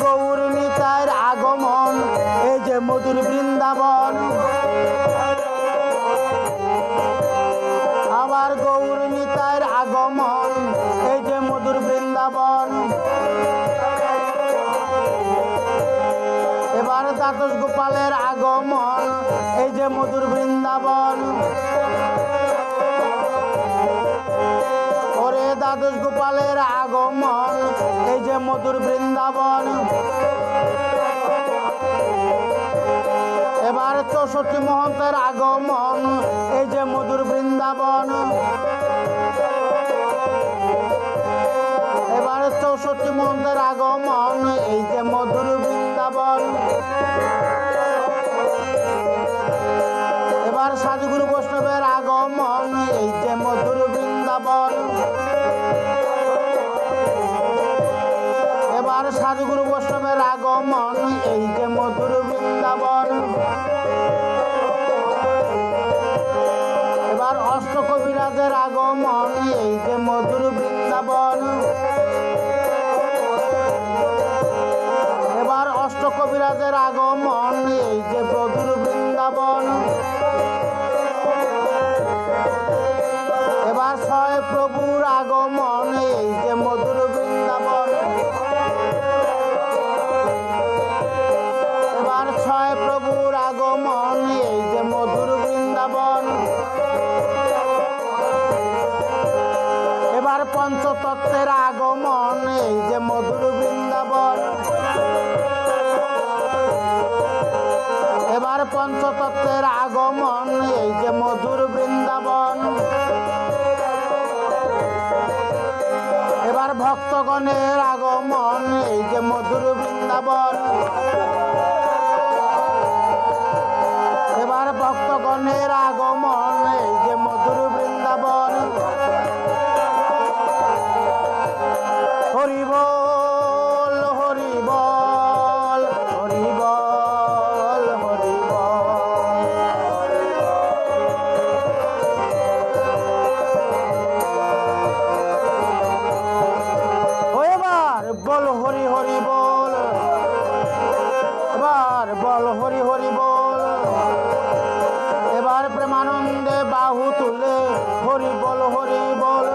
গৌর নিতাইয়ের আগমন এই যে মধুর বৃন্দাবন। আবার গৌর নিতাইয়ের আগমন এই যে মধুর বৃন্দাবন। এবার দ্বাদশ গোপালের আগমন এই যে মধুর বৃন্দাবন। ওরে দ্বাদশ গোপালের আগমন এই যে মধুর বৃন্দাবন। এবার 64 মহন্তের আগমন এই যে মধুর বৃন্দাবন। এবার 64 মহন্তের আগমন এই যে মধুর বৃন্দাবন। এবার সাধুগুরু বৈষ্ণবের আগমন এই যে মধুর বৃন্দাবন। এবার সাধুগুরু বৈষ্ণবের আগমন এই যে মধুর বৃন্দাবন। এবার অষ্টকবিরাজের আগমন এই যে মধুর বৃন্দাবন। এবার অষ্টকবিরাজের আগমন এই যে মধুর বৃন্দাবন। এবার 6 প্রভুর আগমন এই যে মধুর বৃন্দাবন। এবার 6 প্রভুর আগমন এই যে মধুর বৃন্দাবন। এবার পঞ্চতত্ত্বের আগমন এই যে মধুর বৃন্দাবন। এবার পঞ্চতত্ত্বের আগমন এই যে মধুর বৃন্দাবন। এবার ভক্তগণের আগমন এই যে মধুর বৃন্দাবন। এবার ভক্তগণের আগমন এই যে মধুর বৃন্দাবন। হরি বল হরি বল হরি বল হরি বল। এবার বল হরি হরি বল। এবার বল হরি হরি বল। এবার প্রেমানন্দে বাহু তুলে হরি বল হরি বল।